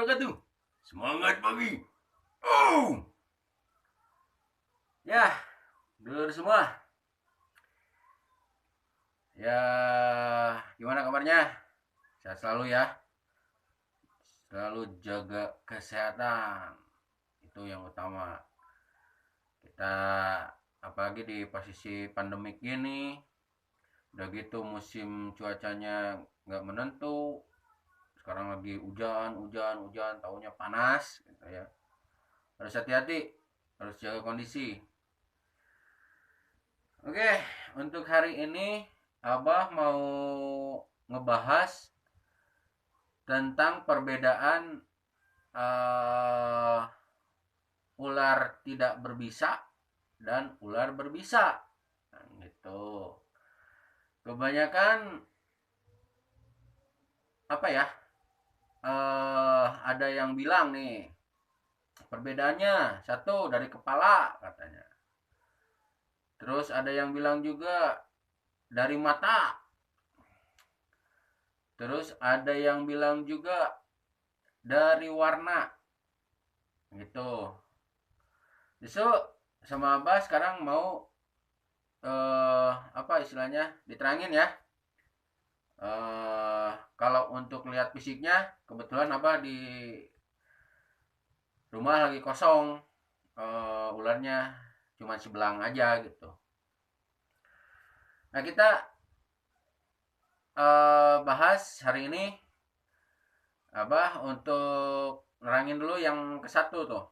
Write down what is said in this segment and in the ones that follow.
wabarakatuh. Semangat pagi. Oh, ya, dulur semua. Ya, gimana kabarnya? Sehat selalu ya. Selalu jaga kesehatan. Itu yang utama. Kita apalagi di posisi pandemik gini, udah gitu musim cuacanya nggak menentu. Sekarang lagi hujan, hujan, hujan, tahunya panas, gitu ya. Harus hati-hati, harus jaga kondisi. Oke, untuk hari ini Abah mau ngebahas tentang perbedaan uh, ular tidak berbisa dan ular berbisa. Nah, gitu. Kebanyakan apa ya? Ada yang bilang nih perbedaannya satu dari kepala katanya. Terus ada yang bilang juga dari mata. Terus ada yang bilang juga dari warna gitu. Justru sama Abah sekarang mau apa istilahnya diterangin ya. Kalau untuk lihat fisiknya kebetulan Abah di rumah lagi kosong, ularnya cuma sebelang aja gitu. Nah kita bahas hari ini Abah untuk nerangin dulu yang ke satu tuh.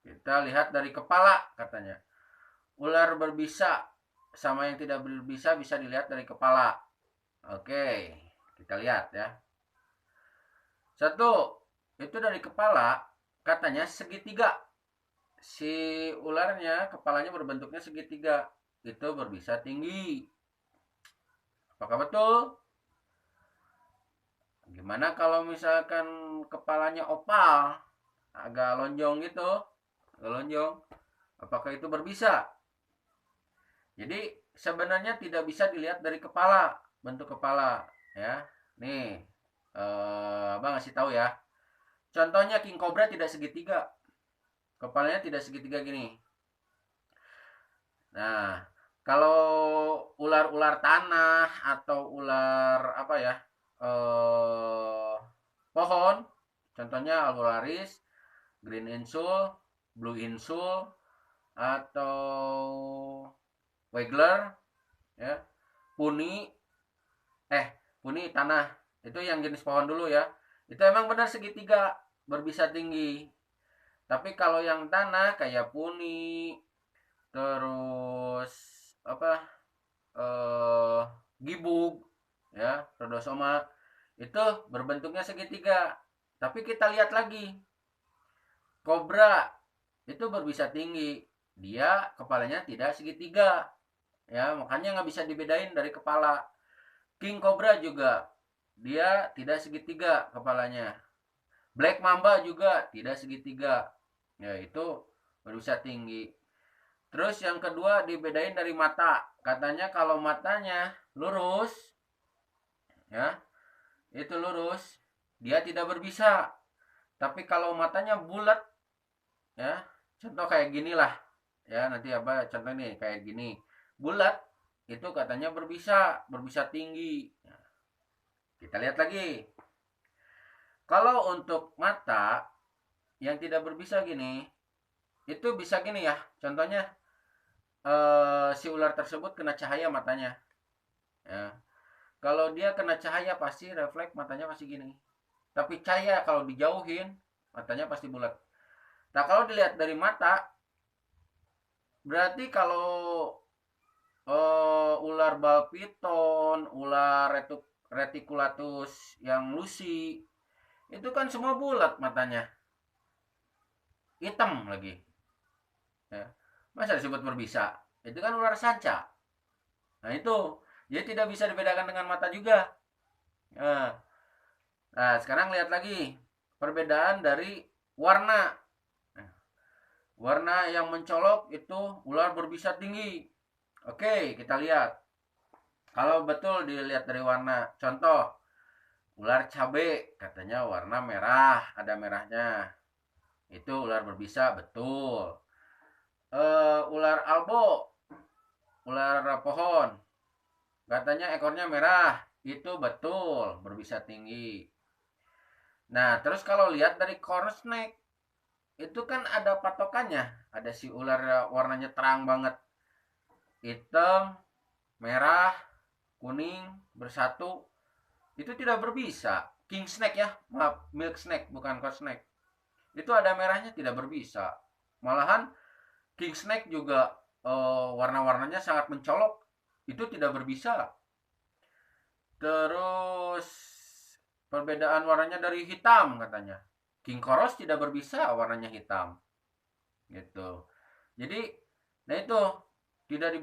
Kita lihat dari kepala katanya. Ular berbisa sama yang tidak berbisa bisa dilihat dari kepala. Oke, kita lihat ya. Satu, itu dari kepala katanya segitiga. Si ularnya kepalanya berbentuknya segitiga. Itu berbisa tinggi. Apakah betul? Gimana kalau misalkan kepalanya opal, agak lonjong gitu, agak lonjong. Apakah itu berbisa? Jadi sebenarnya tidak bisa dilihat dari kepala, bentuk kepala, ya. Nih, Abang ngasih tahu ya. Contohnya king cobra tidak segitiga, kepalanya tidak segitiga gini. Nah, kalau ular-ular tanah atau ular apa ya, pohon, contohnya alvolaris, green insul, blue insul, atau wagler, ya, puni, puni tanah, itu yang jenis pohon dulu ya. Itu emang benar segitiga, berbisa tinggi. Tapi kalau yang tanah kayak puni, terus apa, eh gibug, ya, rodosoma, itu berbentuknya segitiga. Tapi kita lihat lagi, kobra itu berbisa tinggi, dia kepalanya tidak segitiga, ya, makanya nggak bisa dibedain dari kepala. King cobra juga dia tidak segitiga kepalanya. Black mamba juga tidak segitiga, ya, itu berbisa tinggi. Terus yang kedua dibedain dari mata, katanya kalau matanya lurus, ya, itu lurus, dia tidak berbisa. Tapi kalau matanya bulat, ya, contoh kayak gini lah, ya, nanti apa contoh nih kayak gini, bulat, itu katanya berbisa, berbisa tinggi. Nah, kita lihat lagi, kalau untuk mata yang tidak berbisa gini, itu bisa gini ya, contohnya si ular tersebut kena cahaya matanya, ya. Kalau dia kena cahaya pasti refleks matanya pasti gini. Tapi cahaya kalau dijauhin matanya pasti bulat. Nah kalau dilihat dari mata, berarti kalau ular bal piton, ular reticulatus yang lucy, itu kan semua bulat matanya, hitam lagi, ya. Masa disebut berbisa? Itu kan ular sanca. Nah itu, jadi tidak bisa dibedakan dengan mata juga. Nah sekarang lihat lagi perbedaan dari warna. Warna yang mencolok itu ular berbisa tinggi. Oke, kita lihat. Kalau betul dilihat dari warna. Contoh, Ular cabe katanya warna merah, ada merahnya. Itu ular berbisa, betul. Ular albo, ular pohon, katanya ekornya merah. Itu betul, berbisa tinggi. Nah, terus kalau lihat dari corn snake, itu kan ada patokannya. Ada si ular warnanya terang banget. Hitam, merah, kuning, bersatu. Itu tidak berbisa. King snake ya, maaf, milk snake, bukan corn snake. Itu ada merahnya, tidak berbisa. Malahan king snake juga warna-warnanya sangat mencolok. Itu tidak berbisa. Terus perbedaan warnanya dari hitam katanya. King Koros tidak berbisa warnanya hitam. Gitu. Jadi, nah itu tidak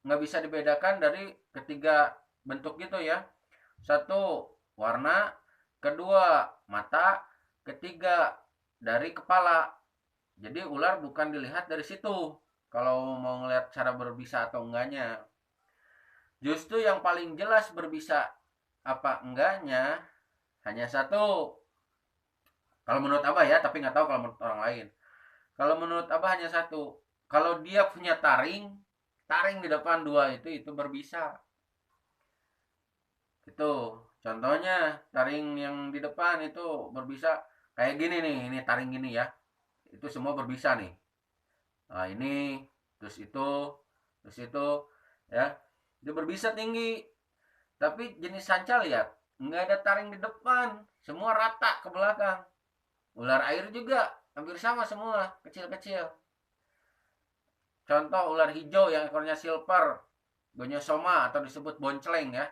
nggak bisa dibedakan dari ketiga bentuk gitu ya. Satu warna, kedua mata, ketiga dari kepala. Jadi ular bukan dilihat dari situ. Kalau mau ngeliat cara berbisa atau enggaknya, justru yang paling jelas berbisa apa enggaknya hanya satu. Kalau menurut Abah ya, tapi nggak tahu kalau menurut orang lain. Kalau menurut Abah hanya satu. Kalau dia punya taring, taring di depan dua itu berbisa. Itu contohnya taring yang di depan itu berbisa kayak gini nih, ini taring gini ya. Itu semua berbisa nih. Nah, ini terus itu ya. Dia berbisa tinggi. Tapi jenis sanca lihat, nggak ada taring di depan, semua rata ke belakang. Ular air juga hampir sama semua, kecil-kecil. Contoh ular hijau yang ekornya silver, gonyosoma atau disebut boncleng ya,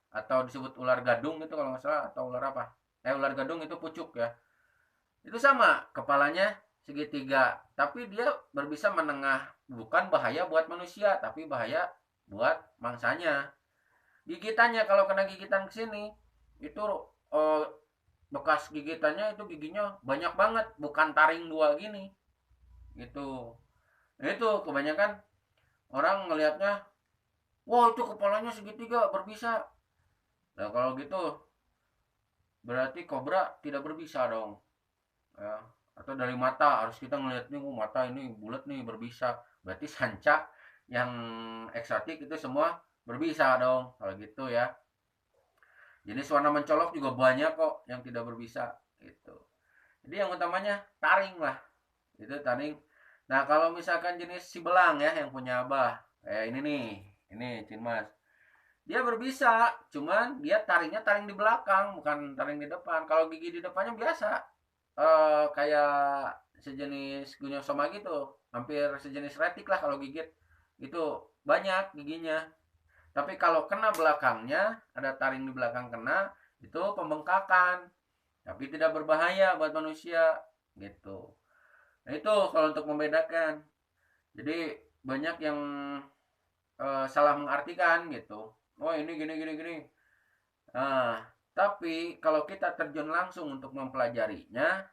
atau disebut ular gadung itu kalau nggak salah, atau ular apa? Ular gadung itu pucuk ya. Itu sama, kepalanya segitiga, tapi dia berbisa menengah, bukan bahaya buat manusia, tapi bahaya buat mangsanya. Gigitannya kalau kena gigitan ke sini, itu eh, bekas gigitannya itu giginya banyak banget, bukan taring dua gini. Gitu. Itu kebanyakan orang ngelihatnya, wah itu kepalanya segitiga berbisa. Nah kalau gitu berarti kobra tidak berbisa dong. Ya. Atau dari mata harus kita ngelihatnya, oh mata ini bulat nih berbisa. Berarti sanca yang eksotik itu semua berbisa dong. Kalau gitu ya. Jenis warna mencolok juga banyak kok yang tidak berbisa gitu. Jadi yang utamanya taring lah. Itu taring. Nah, kalau misalkan jenis si belang ya yang punya Abah. Ini nih. Ini Cin Mas. Dia berbisa, cuman dia taringnya taring di belakang, bukan taring di depan. Kalau gigi di depannya biasa. Kayak sejenis Gunyosoma gitu. Hampir sejenis retik lah kalau gigit. Itu banyak giginya. Tapi kalau kena belakangnya, ada taring di belakang kena, itu pembengkakan. Tapi tidak berbahaya buat manusia gitu. Nah itu kalau untuk membedakan. Jadi banyak yang salah mengartikan gitu. Oh ini gini gini gini. Nah, tapi kalau kita terjun langsung untuk mempelajarinya,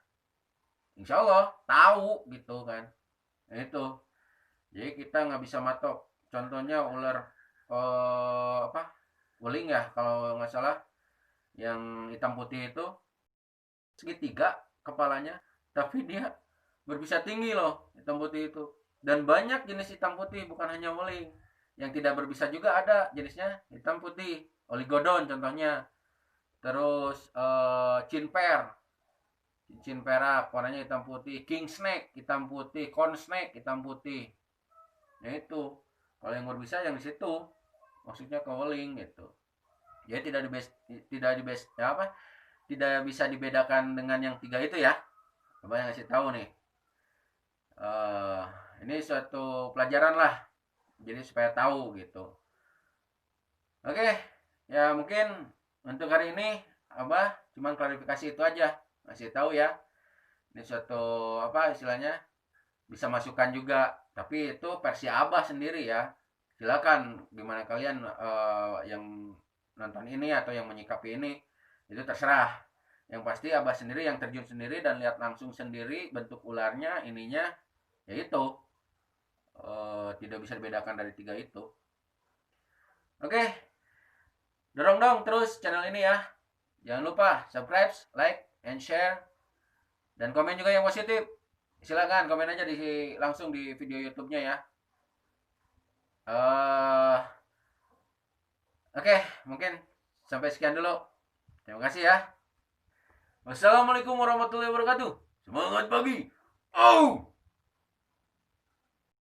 insya Allah tahu gitu kan. Nah, itu. Jadi kita nggak bisa matok. Contohnya ular apa? Weling ya kalau nggak salah, yang hitam putih itu segitiga kepalanya, tapi dia berbisa tinggi loh hitam putih itu. Dan banyak jenis hitam putih, bukan hanya weling. Yang tidak berbisa juga ada jenisnya hitam putih, oligodon contohnya. Terus cinper, cincin perak warnanya hitam putih, king snake hitam putih, corn snake hitam putih. Ya itu kalau yang berbisa yang di situ, maksudnya ke weling gitu. Ya tidak di base ya apa, tidak bisa dibedakan dengan yang tiga itu ya. Coba yang ngasih tahu nih. uh, ini suatu pelajaran lah, jadi supaya tahu gitu. Oke, ya mungkin untuk hari ini Abah cuman klarifikasi itu aja, ngasih tahu ya. Ini suatu apa istilahnya, bisa masukan juga, tapi itu versi Abah sendiri ya. Silakan gimana kalian yang nonton ini atau yang menyikapi ini, itu terserah. Yang pasti Abah sendiri yang terjun sendiri dan lihat langsung sendiri bentuk ularnya ininya, yaitu tidak bisa dibedakan dari tiga itu. Oke, dorong dong terus channel ini ya. Jangan lupa subscribe, like, and share, dan komen juga yang positif. Silakan komen aja langsung di video YouTube-nya ya. Oke, mungkin sampai sekian dulu. Terima kasih ya. Wassalamualaikum warahmatullahi wabarakatuh. Semangat pagi. Oh.